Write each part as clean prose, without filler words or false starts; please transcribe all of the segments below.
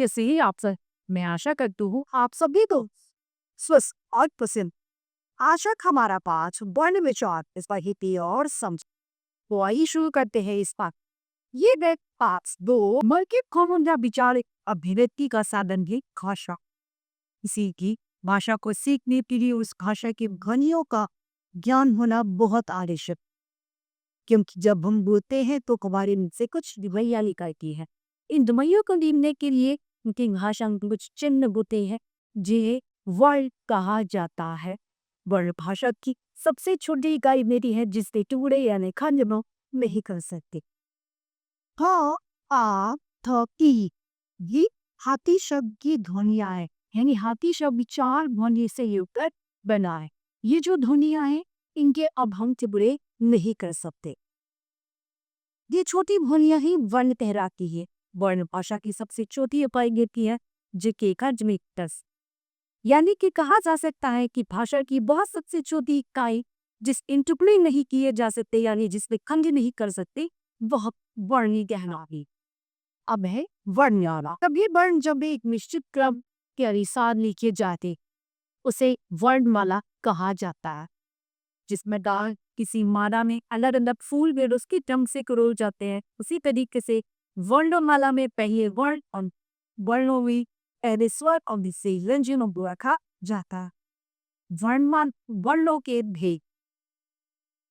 कैसे ही आप सब। मैं आशा करती हूँ आप सभी तो स्वस्थ और प्रसन्न। आशा हमारा पाठ वर्ण विचार इस पर हिती और समझ। तो आइए शुरू करते हैं इस पाठ। ये देख पाठ दो मौखिक कौमुदा विचारिक अभिव्यक्ति का साधन भी भाषा। किसी की भाषा को सीखने के लिए उस भाषा की ध्वनियों का ज्ञान होना बहुत आवश्यक, क्योंकि जब हम बोलते हैं तो हमारे मुंह से कुछ ध्वनियाँ निकलती है। इन ध्वनियों को गिनने के लिए उनकी भाषा में कुछ चिन्ह होते हैं जिन्हें वर्ण कहा जाता है। वर्ण भाषा की सबसे छोटी इकाई मेरी है जिससे टुकड़े यानी खंड नहीं कर सकते। हाँ, आ, थ, ई, ये हाथी शब्द की ध्वनियाँ है, यानी हाथी शब्द चार ध्वनि से युक्त बना है। ये जो ध्वनियाँ हैं इनके अब हम टुकड़े नहीं कर सकते। ये छोटी ध्वनियाँ ही वर्ण कहलाती है। वर्ण भाषा की सबसे छोटी इकाई होती है जिसके खंड में टस, यानी कि कहा जा सकता है कि भाषा की बहुत सबसे छोटी इकाई जिस इंटरप्ले नहीं किए जा सकते यानी जिसमें खंड नहीं कर सकते वह वर्णी कहलाती। अब है वर्णमाला। कभी वर्ण जब एक निश्चित क्रम के अनुसार लिखे जाते उसे वर्णमाला कहा जाता है, जिसमें दाल किसी माला में अलग अलग फूल वे उसके ढंग से करोल जाते हैं। उसी तरीके से वर्णमाला में पहले वर्ण और वर्णों में पहले स्वर और जिससे व्यंजनों को रखा जाता है। वर्णमान वर्णों के भेद।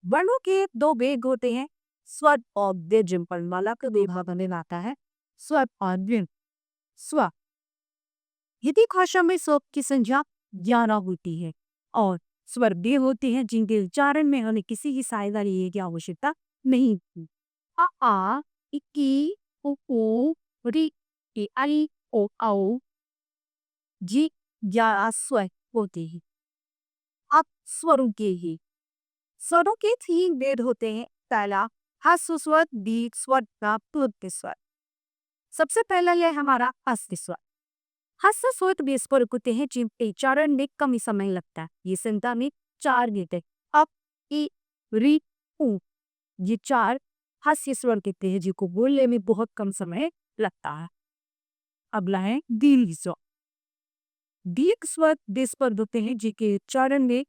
वर्णों के दो भेद होते हैं, स्वर और व्यंजन। वर्णमाला का दो भाग में आता है, स्वर और व्यंजन। स्वर हिंदी भाषा में स्वर की संख्या 11 होती है और स्वर वे होते हैं जिनके उच्चारण में हमें किसी की सहायता लेने की आवश्यकता नहीं होती। आ, इकी, उ, री, ए, आई, ओ, औ, जी, 11 स्वर होते हैं। अब स्वरों के ही स्वरों के 3 भेद होते हैं। पहला ह्रस्व स्वर, दीर्घ स्वर का पूर्ण स्वर। सबसे पहला यह हमारा ह्रस्व स्वर। ह्रस्व स्वर वे स्वर होते हैं जिनके उच्चारण में कम समय लगता है। ये संख्या में 4 भेद है। अब ई, री, उ, ये 4 ह्रस्व स्वर कहते हैं जिनको बोलने में बहुत कम समय लगता है। अगला है दीर्घ स्वर। दीर्घ स्वर वे स्वर होते हैं जिनके उच्चारण में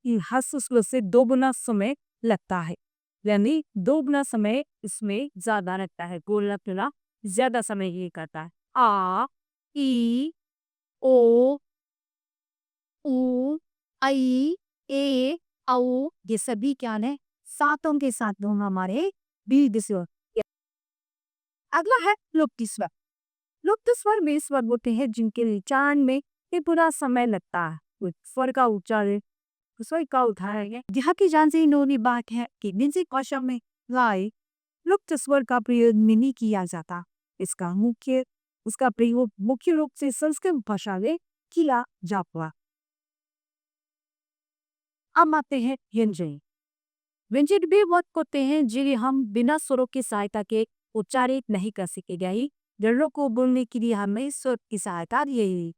ह्रस्व स्वर से 2 गुना समय लगता है, यानी 2 गुना समय इसमें ज्यादा लगता है। बोलना थोड़ा ज्यादा समय ये करता है। आ, ई, ओ, उ, आई, ए, औ, ये सभी क्या है? सातों के साथ दोनों हमारे दीर्घ स्वर। अगला है लुप्त स्वर। लुप्त स्वर में स्वर होते हैं जिनके उच्चारण में पूरा समय लगता है। स्वर का उच्चारण स्वर का उदाहरण है। यहाँ की जानकारी इन्होंने बात है कि निजी भाषा में लाए लुप्त स्वर का प्रयोग नहीं किया जाता। उसका प्रयोग मुख्य रूप से संस्कृत भाषा में किया जाता। अब आते हैं व्यंजन। व्यंजन भी वक्त होते हैं जिन्हें हम बिना स्वरों की सहायता के उच्चारित नहीं कर सकेंगे। जड़ों को बोलने के लिए हमें स्वर की सहायता यही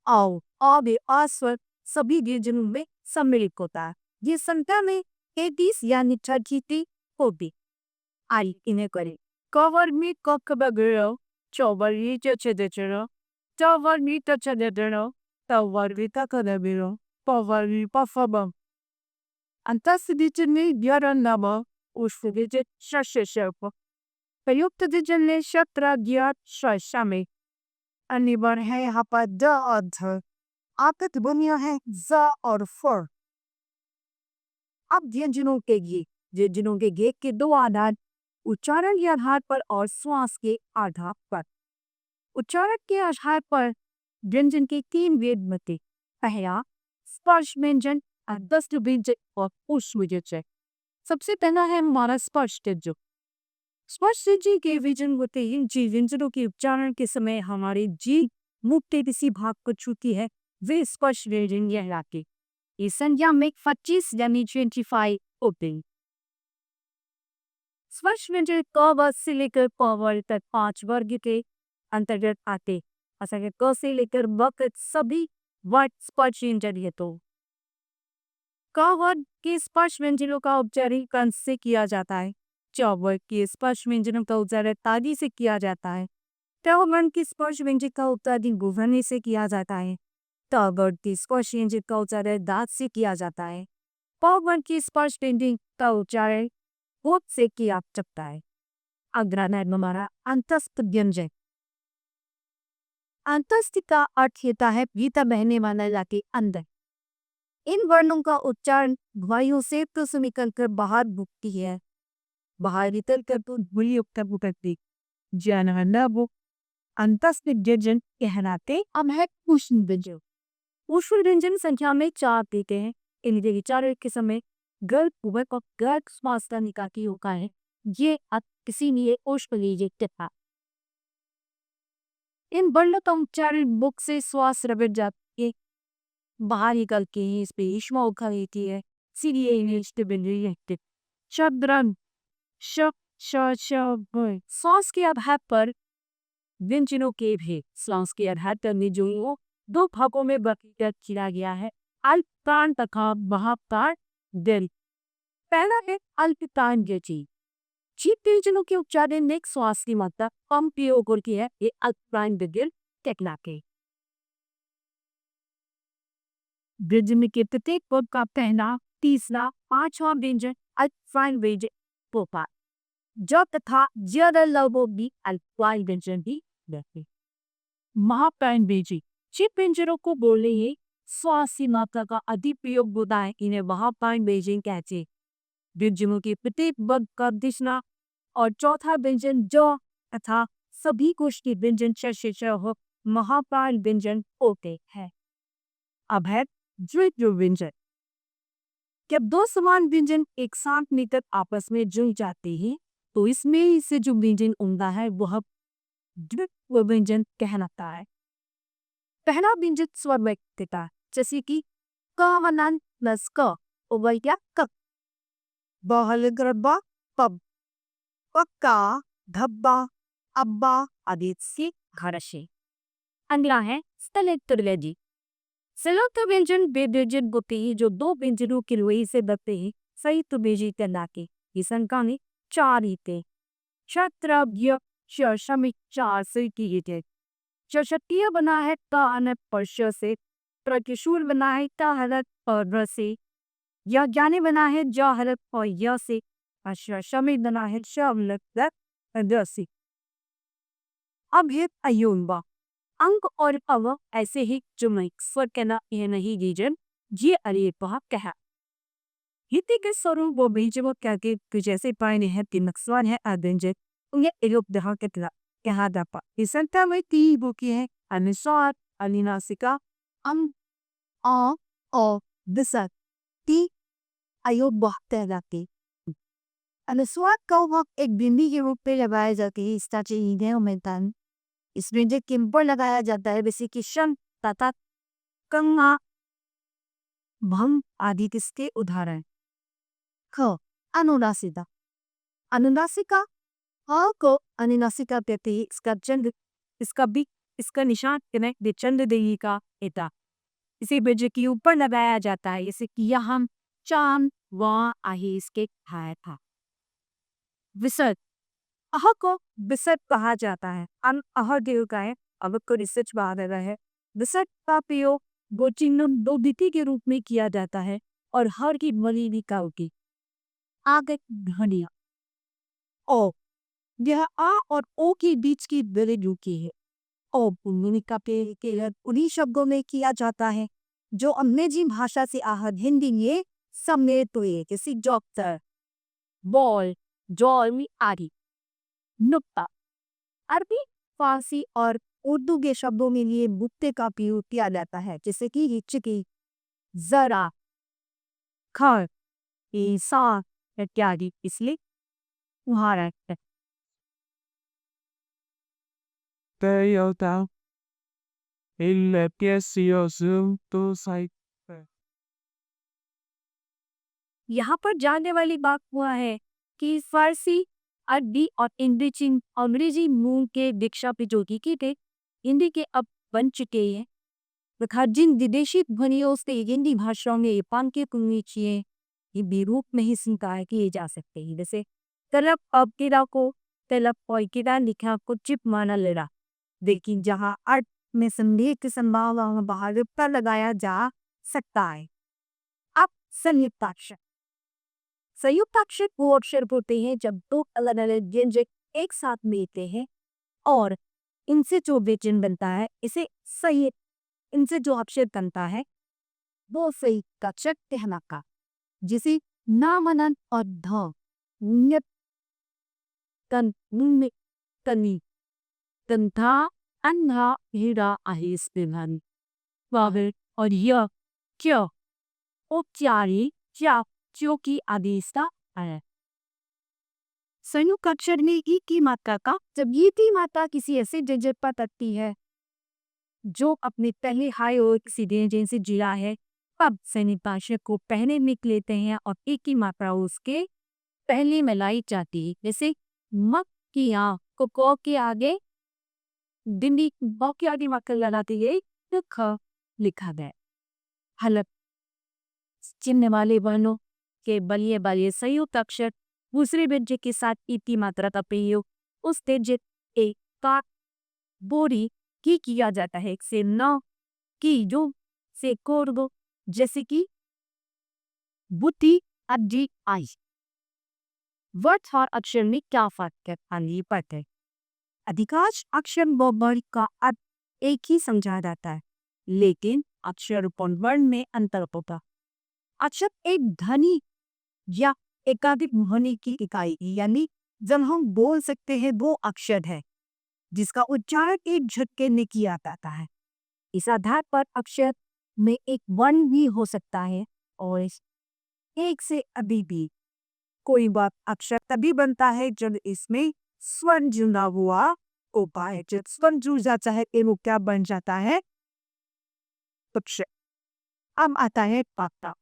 आओ और स्वर सभी व्यंजनों में सम्मिलित होता है। ये संख्या में 33 यानी 33 होती। आई इन्हें करें। कवर मी कक बगरो चौवर मी चचेदचरो चौवर मी चचेदचरो तवर मी तकदबिरो पवर मी पफबम अंतस्दिचने ग्यारह नव उष्फिदिच शशशप प्रयुक्त दिजने शत्र ज्ञात शशमे अनिवार्य है यहाँ पर द और ध। आपत बुनिया है ज और फ। अब व्यंजनों के गे के दो आधार, उच्चारण के आधार पर और श्वास के आधार पर। उच्चारण के आधार पर व्यंजन के 3 भेद होते। पहला स्पर्श व्यंजन, 10 व्यंजन और पुष्प व्यंजन। सबसे पहला है हमारा स्पर्श व्यंजन। स्पर्श व्यंजन के व्यंजन होते हैं जिन व्यंजनों के उच्चारण के समय हमारे जीभ मुख के किसी भाग को छूती है वे स्पर्श व्यंजन कहलाते। इस संख्या में 25 यानी 25 होते हैं। स्पर्श व्यंजन क वर्ग से लेकर प वर्ग तक 5 वर्ग के अंतर्गत आते। असल क से लेकर ब तक सभी वर्ग स्पर्श व्यंजन है। तो क वर्ग के स्पर्श व्यंजनों का उच्चारण कंस से किया जाता है। च वर्ग के स्पर्श व्यंजनों का उच्चारण ताली से किया जाता है। टवर्ण की स्पर्श व्यंजक का उच्चारण गुभरने से किया जाता है। टवर्ण की स्पर्श व्यंजक का उच्चारण दांत से किया जाता है। पवर्ण की स्पर्श व्यंजक का उच्चारण होठ से किया जाता है। अगला है हमारा अंतस्थ व्यंजक। अंतस्थ का अर्थ होता है भीतर बहने वाला या के अंदर। इन वर्णों का उच्चारण वायु से तो निकलकर बाहर भुगती है। बाहर निकल कर तो ध्वनि उत्तर भुगतती जानहना वो अंतस्थ व्यंजन कहलाते। अब है उष्ण व्यंजन। उष्ण व्यंजन संख्या में 4 देते हैं। इनके विचार के समय गर्भ पूर्वक और गर्भ श्वास का निकासी होता है। ये किसी लिए उष्ण व्यंजन था। इन वर्णों का उच्चारण मुख से श्वास रगड़ जाती है, बाहर निकल के इस पे ईश्मा उखा लेती है। इसीलिए इन्हें इष्ट व्यंजन कहते हैं। शब्दरन श श श भ। श्वास के आधार पर व्यंजनों के भेद। श्वास के आधार पर व्यंजनों दो भागों में वर्गीकृत किया गया है, अल्पप्राण तथा महाप्राण दिल। पहला है अल्पप्राण व्यंजन। जीभ व्यंजनों के उच्चारण में श्वास की मात्रा कम प्रयोग होती है, ये अल्पप्राण व्यंजन कहलाते हैं। व्यंजन के प्रत्येक पद का पहला, तीसरा, पांचवा व्यंजन अल्पप्राण व्यंजन होता। ज तथा ज्यादा लवों भी अल्पप्राण व्यंजन ही रहते। महाप्राण व्यंजन। जीभ व्यंजनों को बोलने ही श्वास की मात्रा का अधिक प्रयोग होता है, इन्हें महाप्राण व्यंजन कहते हैं। व्यंजनों के प्रत्येक वर्ग का तीसरा और चौथा व्यंजन ज तथा सभी कोश के व्यंजन श हो महाप्राण व्यंजन होते हैं। अब है द्वितीय व्यंजन। जब दो समान व्यंजन एक साथ मिलकर आपस में जुड़ जाते हैं तो इसमें से जो व्यंजन उमदा है वह द्वितीय व्यंजन कहलाता है। पहला व्यंजन स्वर देता है, जैसे कि क वनान प्लस क उबल गया क। बहल ग्रब्बा पब पक्का धब्बा अब्बा आदि से घर से। अगला है स्थलोत्तर व्यंजन। स्थलोत्तर व्यंजन वे व्यंजन होते हैं जो दो व्यंजनों की लोई से बनते हैं, संयुक्त व्यंजन कहलाते। ये संख्या में 4 होते। क्षत्रव्य शमिक 4 से की है। क्षत्रिय बना है ता अनप पर्श से। प्रतिशूल बना है ता हरत और र से। यह ज्ञानी बना है जा हरत और य से। शमिक बना है शमलक र से। अब है अयोनबा। अंक और अव ऐसे ही जुमैक स्वर कहना यह नहीं गीजन ये अरेपा कहा। हिंदी के स्वरों वो बीजव कहके जैसे पाए हैं तिनक स्वर है अदंजक उन्हें एरोप दहा के कहा जाता। इस संख्या में 3 बुकी है अनुस्वार अनुनासिका अं आ ओ दिसक ती अयोग बहते जाती। अनुस्वार का वक्त एक बिंदी के रूप में लगाए जाते हैं। इस तरह में तन इस व्यंजन के ऊपर लगाया जाता है, जैसे कि शन तथा कंगा भंग आदि किसके उदाहरण। ख अनुनासिका। अनुनासिका ह को अनुनासिका कहते हैं। इसका चंद इसका निशान कनेक्ट चंद देवी का एता इसी व्यंजन के ऊपर लगाया जाता है, जैसे कि यहाँ चांद व आहे इसके खाया था। विसर्ग। अह को विसर्ग कहा जाता है। अह देव का है, अब को रिसर्च बाहर रहा है। विसर्ग का प्रयोग दो चिन्ह दो दिति के रूप में किया जाता है और हर की मलिनी का होगी। आगे ध्वनिया ओ, यह आ और ओ के बीच की विधि रुकी है। ओ पुण्य का प्रयोग उन्हीं शब्दों में किया जाता है जो अंग्रेजी भाषा से आहत हिंदी में सम्मिलित हुए, जैसे डॉक्टर बॉल जॉल आदि। नुक्ता। अरबी फारसी और उर्दू के शब्दों में ये नुक्ते का प्रयोग किया जाता है, जैसे कि हिचकी जरा खर ईसा इत्यादि। इसलिए उदाहरण है। Il piacioso तो साइड पर। यहाँ पर जानने वाली बात हुआ है कि फारसी अरबी और अंग्रेजी मूल के दीक्षा पिजोगी की थे हिंदी के अब बन चुके हैं तथा जिन विदेशी ध्वनियों से हिंदी भाषा में पांके कुंगीचिए ये बेरूप में ही स्वीकार किए जा सकते हैं। जैसे तलब अब किरा को तलब और किरा लिखा को चिप माना लेरा लेकिन जहाँ अर्थ में संदेह की संभावना वहाँ बाहर पर लगाया जा सकता है। अब संयुक्ताक्षर। संयुक्ताक्षर वो अक्षर होते हैं जब दो अलग अलग व्यंजक एक साथ मिलते हैं और इनसे जो व्यंजन बनता है इसे सही इनसे जो अक्षर बनता है वो संयुक्ताक्षर कहलाता, जिसे ना मनन और ध नियत तन मुन्ने तनी तंथा अन्हा हीरा आहिस बिलन वावे और यह क्या औपचारिक या जो की आदेशता है। संयुक्त अक्षर में ई की मात्रा का जब ये की मात्रा किसी ऐसे व्यंजन पर तकती है जो अपने पहले हाई और किसी व्यंजन से जुड़ा है, तब संयुक्ताक्षर को पहले लिख लेते हैं और ई की मात्रा उसके पहले मिलाई जाती है। जैसे म की यहाँ को क के आगे दिल्ली ब के आगे मात्रा लगाती है तो ख लिखा गया। हलक चिन्ह वाले वर्णों के बलिए बलिए संयुक्त अक्षर दूसरे व्यंजन के साथ ई की मात्रा का प्रयोग उस व्यंजन ए का बोरी की किया जाता है से न की जो से कोर्गो, जैसे कि बुद्धि अड्डी आई। वर्ड और अक्षर में क्या फर्क है आइए पढ़ते हैं। अधिकांश अक्षर व वर्ण का अर्थ एक ही समझा जाता है, लेकिन अक्षर और वर्ण में अंतर होता। अक्षर एक ध्वनि या एकाधिक ध्वनि की इकाई यानी जब हम बोल सकते हैं वो अक्षर है जिसका उच्चारण एक झटके में किया जाता है। इस आधार पर अक्षर में एक वर्ण भी हो सकता है और एक से अधिक भी। कोई बात अक्षर तभी बनता है जब इसमें स्वर जुड़ा हुआ होता है। जब स्वर जुड़ जाता है वो क्या बन जाता है? अक्षर। अब आता है मात्रा।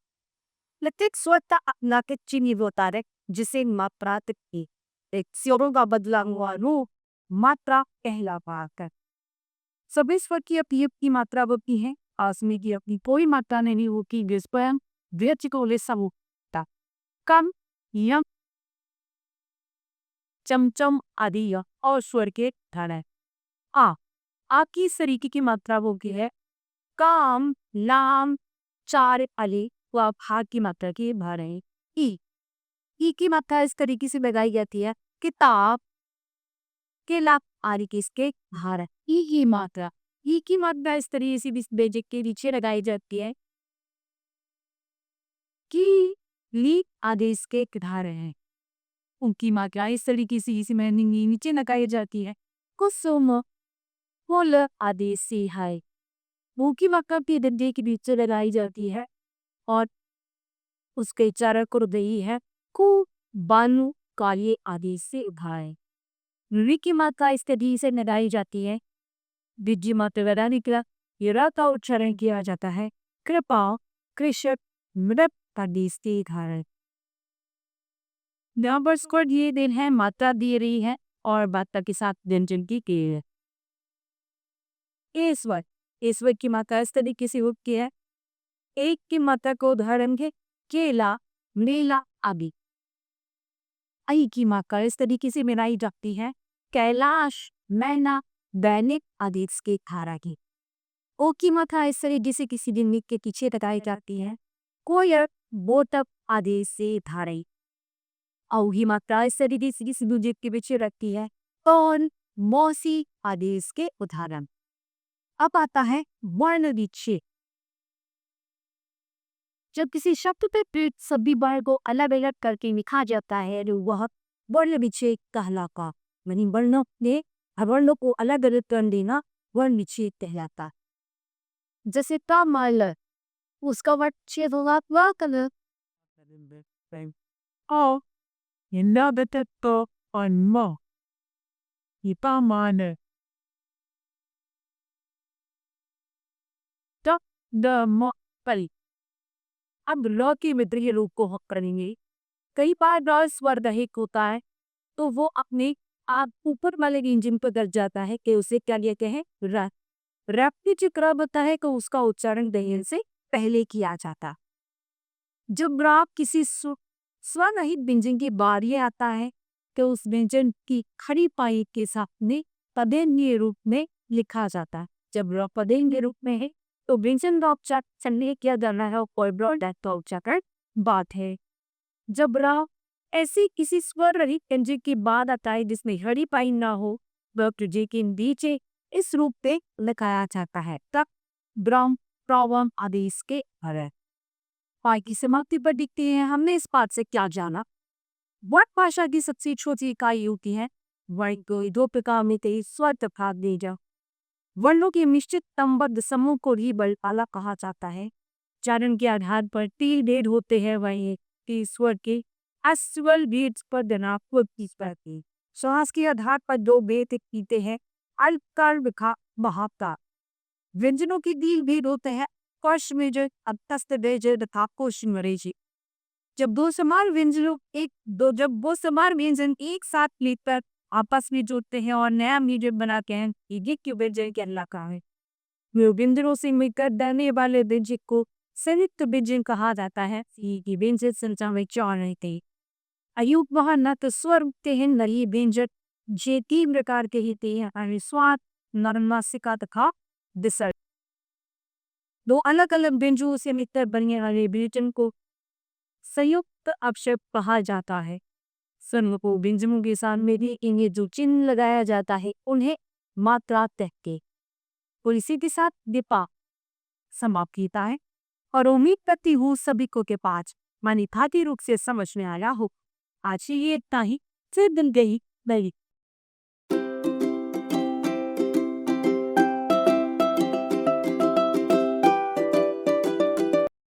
प्रत्येक स्वर का अपना के चिन्ह होता है जिसे मात्रा की एक स्वरों का बदला हुआ रूप मात्रा कहलाता है। सभी स्वर की अपनी मात्रा होती है, आसमी की अपनी कोई मात्रा नहीं होती जिस पर हम व्यक्ति को ले सकता। कम यम चमचम आदि और स्वर के उदाहरण। आ की इस तरीके की मात्रा होती है काम लाम चार अली व भा की मात्रा की भार है। ई की मात्रा इस तरीके से लगाई जाती है किताब के लाभ आदि के इसके भार है। ई की मात्रा इस तरीके से इस व्यंजक के नीचे लगाई जाती है कि ली आदेश के उदाहरण है। उनकी मात्रा इस तरीके से इसी में नीचे लगाई जाती है। कुसुम फूल आदेश से है मुंह की मात्रा भी डंडे के बीच लगाई जाती है और उसके चारा कर रही है कु बानु काले आदेश से उठाए। री की मात्रा इस तरीके से लगाई जाती है। द्वितीय मात्रा लगाने के लिए यरा का उच्चारण किया जाता है। कृपा कृषक मृत आदेश से उठाए। नंबर स्कोर दिए दिन है, मात्रा दी रही है और मात्रा के साथ व्यंजन की है। ईश्वर की मात्रा इस तरीके से होती है। एक की मात्रा को उदाहरण के केला मेला आदि। आई की मात्रा इस तरीके से मिलाई जाती है कैलाश मैना दैनिक आदेश के धारा की। ओ की मात्रा इस तरीके से किसी दिन के पीछे लगाई जाती है कोयर बोतक आदेश से धारे। औ की मात्रा इस तरीके से किसी दूजे के पीछे रखती है कौन मौसी आदेश के उदाहरण। अब आता है वर्ण विच्छेद। जब किसी शब्द पे पेट सभी वर्ण को अलग अलग करके लिखा जाता है तो वह वर्ण विच्छेद कहलाता। यानी वर्णों को अलग अलग कर देना वर्ण विच्छेद कहलाता। जैसे कमल उसका वर्ण छेद होगा वह कलर और अब ल के विद्रोही रूप को हक करेंगे। कई बार र स्वर रहित होता है तो वो अपने आप ऊपर वाले इंजन पर गिर जाता है कि उसे क्या कहते हैं र। रैप की जो क्रम होता है कि उसका उच्चारण दहन से पहले किया जाता। जब राप किसी स्वर रहित व्यंजन की बारी आता है तो उस व्यंजन की खड़ी पाई के सामने तदन्य रूप में लिखा जाता है। जब र पदेन के रूप में है तो व्यंजन का उच्चार चलने किया जाना है और कोई ब्रॉड तो उच्चारण बात है। जब र ऐसी किसी स्वर रहित व्यंजन की बात आता है जिसमें हरी पाई ना हो, वक्त जे के नीचे इस रूप में लिखाया जाता है। तक ब्रह्म प्रवम आदि इसके है। पाई की समाप्ति पर दिखती है। हमने इस बात से क्या जाना? वर्ण भाषा की सबसे छोटी इकाई होती है। वर्ण को दो प्रकार में स्वर तथा दी जाओ। वर्णों के निश्चित क्रमबद्ध समूह को ही बलपाला कहा जाता है। चरण के आधार पर 3 भेद होते हैं। वही कि स्वर के अस्वल भेद पर धनात्मक की श्वास के आधार पर 2 भेद कीते हैं। अल्पकार विखा महावता। व्यंजनों के 3 भेद होते हैं। कर्ष मेजर अत्यस्त बेजर तथा कोशिन मरेजी। जब वो समान व्यंजन एक साथ लेकर आपस में जोड़ते हैं और नया मीडियम बनाते हैं, ये क्यों व्यंजन कहलाता है। व्यंजनों से मिलकर बनने वाले व्यंजन को संयुक्त व्यंजन कहा जाता है। ये व्यंजन संख्या में 4 रहते हैं। अयुग वह न तो स्वर उठते हैं न ही व्यंजन। जे 3 प्रकार के होते हैं। स्वाद, नरमासिका तथा विसर्ग। 2 अलग अलग व्यंजनों से मिलकर बनने वाले व्यंजन को संयुक्त अक्षर कहा जाता है। स्वरों को व्यंजनों के साथ में भी इन्हें जो चिन्ह लगाया जाता है उन्हें मात्रा तह के और इसी के साथ दीपा समाप्त होता है। और उम्मीद करती हूँ सभी को के पास मानी भाती रूप से समझ में आया हो। आज ये इतना ही। फिर दिन गई नहीं।